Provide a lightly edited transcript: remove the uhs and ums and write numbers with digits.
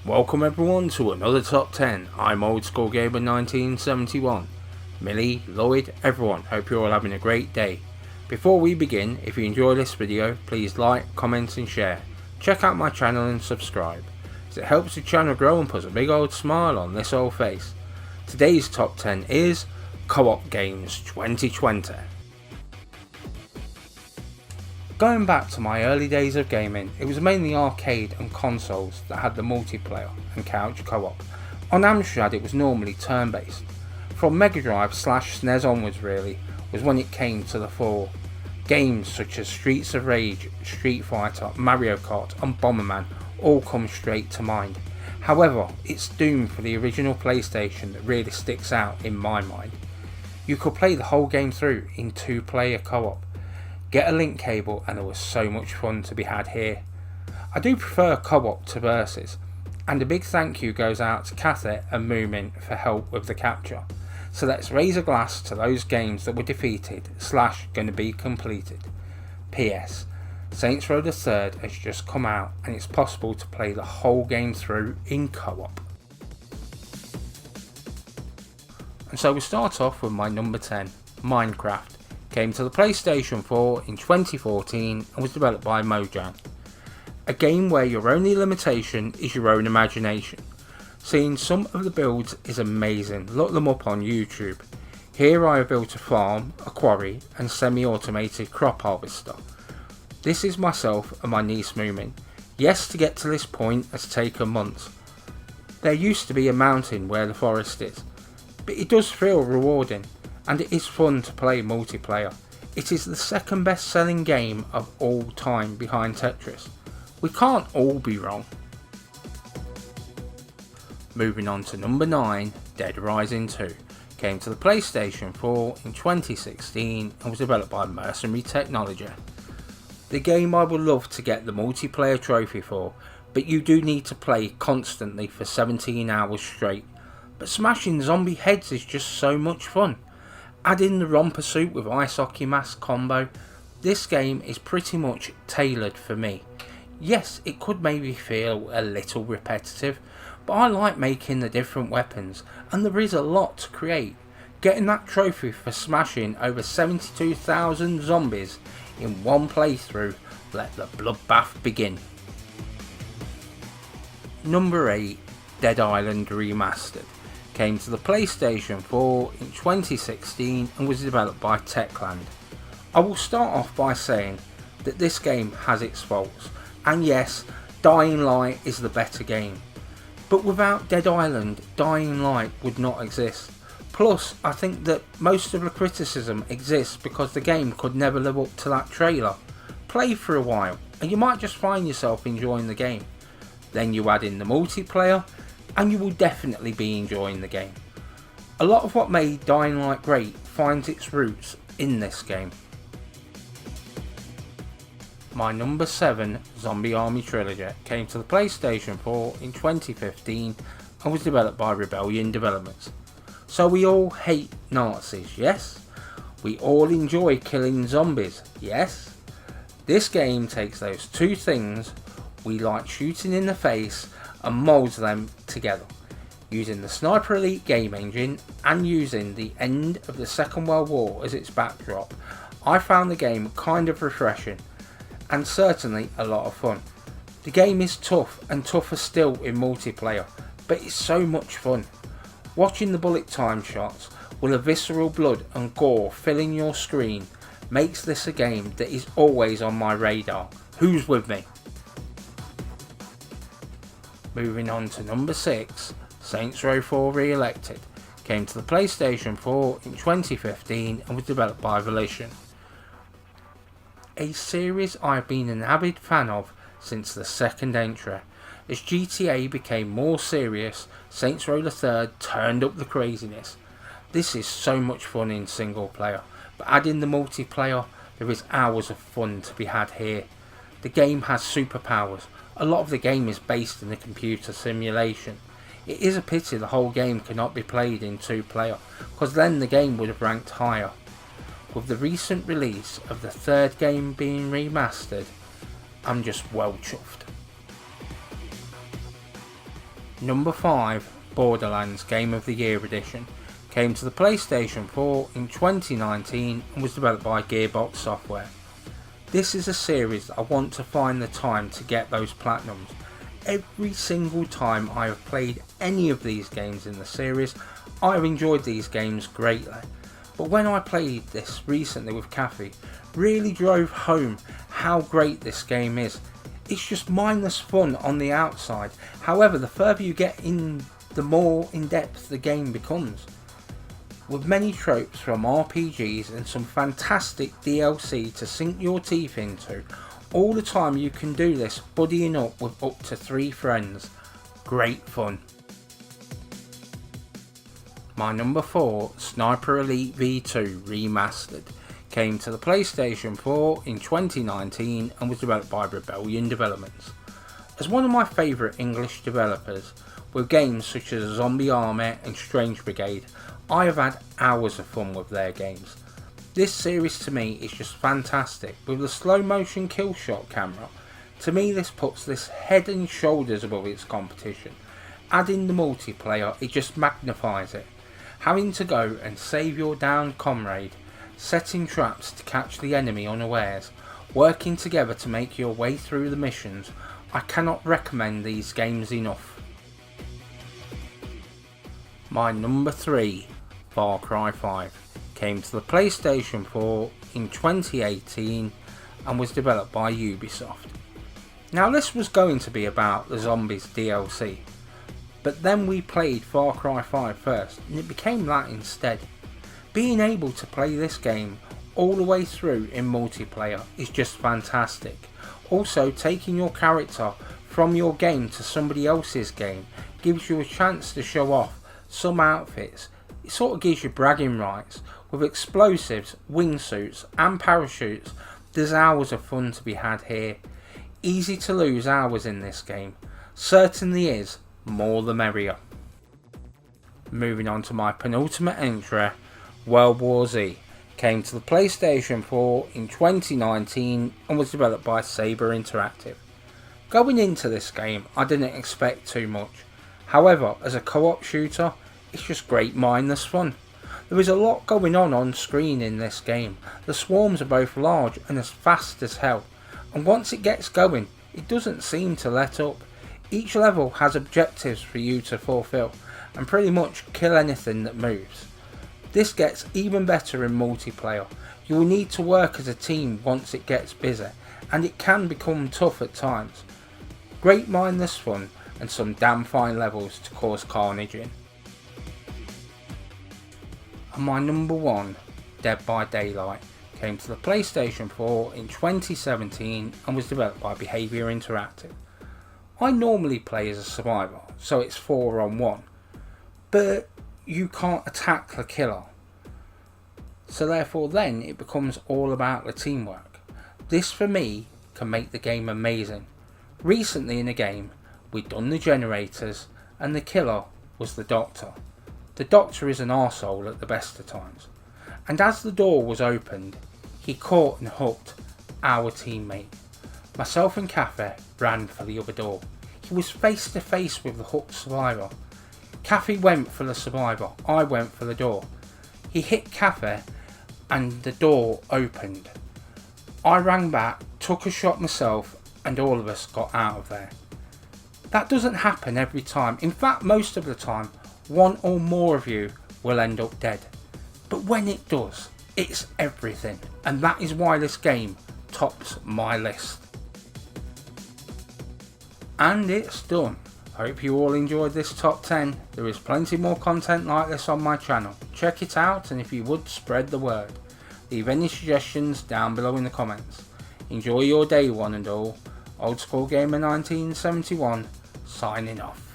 Welcome everyone to another top 10. I'm Old School Gamer 1971. Millie, Lloyd, everyone, hope you're all having a great day. Before we begin, if you enjoy this video, please like, comment and share. Check out my channel and subscribe, as it helps the channel grow and puts a big old smile on this old face. Today's top 10 is Co-op Games 2020. Going back to my early days of gaming, it was mainly arcade and consoles that had the multiplayer and couch co-op. On Amstrad it was normally turn-based. From Mega Drive / SNES onwards really was when it came to the fore. Games such as Streets of Rage, Street Fighter, Mario Kart and Bomberman all come straight to mind. However, it's Doom for the original PlayStation that really sticks out in my mind. You could play the whole game through in 2-player co-op. Get a link cable and there was so much fun to be had here. I do prefer co-op to versus, and a big thank you goes out to Cathet and Moomin for help with the capture. So let's raise a glass to those games that were defeated / going to be completed. PS, Saints Row the 3rd has just come out and it's possible to play the whole game through in co-op. And so we start off with my number 10, Minecraft. Came to the PlayStation 4 in 2014 and was developed by Mojang. A game where your only limitation is your own imagination. Seeing some of the builds is amazing, look them up on YouTube. Here I have built a farm, a quarry and semi-automated crop harvester. This is myself and my niece Moomin. Yes, to get to this point has taken months. There used to be a mountain where the forest is, but it does feel rewarding. And it is fun to play multiplayer. It is the second best selling game of all time behind Tetris. We can't all be wrong. Moving on to number 9, Dead Rising 2. Came to the PlayStation 4 in 2016 and was developed by Mercenary Technology. The game I would love to get the multiplayer trophy for, but you do need to play constantly for 17 hours straight. But smashing zombie heads is just so much fun. Add in the romper suit with ice hockey mask combo. This game is pretty much tailored for me. Yes, it could maybe feel a little repetitive, but I like making the different weapons and there is a lot to create. Getting that trophy for smashing over 72,000 zombies in one playthrough, let the bloodbath begin. Number 8, Dead Island Remastered. Came to the PlayStation 4 in 2016 and was developed by Techland. I will start off by saying that this game has its faults, and yes, Dying Light is the better game. But without Dead Island, Dying Light would not exist. Plus, I think that most of the criticism exists because the game could never live up to that trailer. Play for a while, and you might just find yourself enjoying the game. Then you add in the multiplayer, and you will definitely be enjoying the game. A lot of what made Dying Light great finds its roots in this game. My number 7, Zombie Army Trilogy, came to the PlayStation 4 in 2015 and was developed by Rebellion Developments. So we all hate Nazis, yes? We all enjoy killing zombies, yes? This game takes those two things we like shooting in the face and moulds them together, using the Sniper Elite game engine and using the end of the Second World War as its backdrop. I found the game kind of refreshing and certainly a lot of fun. The game is tough and tougher still in multiplayer, but it's so much fun. Watching the bullet time shots with the visceral blood and gore filling your screen makes this a game that is always on my radar. Who's with me? Moving on to number 6, Saints Row 4 Re-Elected. Came to the PlayStation 4 in 2015 and was developed by Volition. A series I've been an avid fan of since the second entry. As GTA became more serious, Saints Row the 3rd turned up the craziness. This is so much fun in single player, but adding the multiplayer, there is hours of fun to be had here. The game has superpowers. A lot of the game is based in a computer simulation. It is a pity the whole game cannot be played in 2-player, because then the game would have ranked higher. With the recent release of the 3rd game being remastered, I'm just well chuffed. Number 5, Borderlands Game of the Year Edition, came to the PlayStation 4 in 2019 and was developed by Gearbox Software. This is a series that I want to find the time to get those platinums. Every single time I have played any of these games in the series, I have enjoyed these games greatly. But when I played this recently with Kathy, really drove home how great this game is. It's just mindless fun on the outside. However, the further you get in, the more in depth the game becomes. With many tropes from RPGs and some fantastic DLC to sink your teeth into, all the time you can do this buddying up with up to 3 friends. Great fun. My number 4, Sniper Elite V2 Remastered, came to the PlayStation 4 in 2019 and was developed by Rebellion Developments. As one of my favourite English developers, with games such as Zombie Army and Strange Brigade, I have had hours of fun with their games. This series to me is just fantastic. With the slow motion kill shot camera, to me this puts this head and shoulders above its competition. Adding the multiplayer, it just magnifies it. Having to go and save your downed comrade, setting traps to catch the enemy unawares, working together to make your way through the missions, I cannot recommend these games enough. My number 3, Far Cry 5, came to the PlayStation 4 in 2018 and was developed by Ubisoft. Now this was going to be about the Zombies DLC, but then we played Far Cry 5 first and it became that instead. Being able to play this game all the way through in multiplayer is just fantastic. Also, taking your character from your game to somebody else's game gives you a chance to show off some outfits. It sort of gives you bragging rights. With explosives, wingsuits and parachutes, there's hours of fun to be had here. Easy to lose hours in this game. Certainly is, more the merrier. Moving on to my penultimate entry, World War Z, came to the PlayStation 4 in 2019 and was developed by Saber Interactive. Going into this game, I didn't expect too much. However, as a co-op shooter, it's just great mindless fun. There is a lot going on screen in this game. The swarms are both large and as fast as hell, and once it gets going, it doesn't seem to let up. Each level has objectives for you to fulfill, and pretty much kill anything that moves. This gets even better in multiplayer. You will need to work as a team once it gets busy, and it can become tough at times. Great mindless fun and some damn fine levels to cause carnage in. And my number 1, Dead by Daylight, came to the PlayStation 4 in 2017 and was developed by Behaviour Interactive. I normally play as a survivor, so it's 4 on 1, but you can't attack the killer. So therefore then it becomes all about the teamwork. This for me can make the game amazing. Recently in a game, we'd done the generators and the killer was the doctor. The doctor is an arsehole at the best of times. And as the door was opened, he caught and hooked our teammate. Myself and Kathy ran for the other door. He was face to face with the hooked survivor. Kathy went for the survivor, I went for the door. He hit Kathy and the door opened. I rang back, took a shot myself, and all of us got out of there. That doesn't happen every time. In fact, most of the time, one or more of you will end up dead. But when it does, it's everything, and that is why this game tops my list. And it's done. Hope you all enjoyed this top 10. There is plenty more content like this on my channel. Check it out, and if you would, spread the word. Leave any suggestions down below in the comments. Enjoy your day one and all. Old School Gamer 1971 signing off.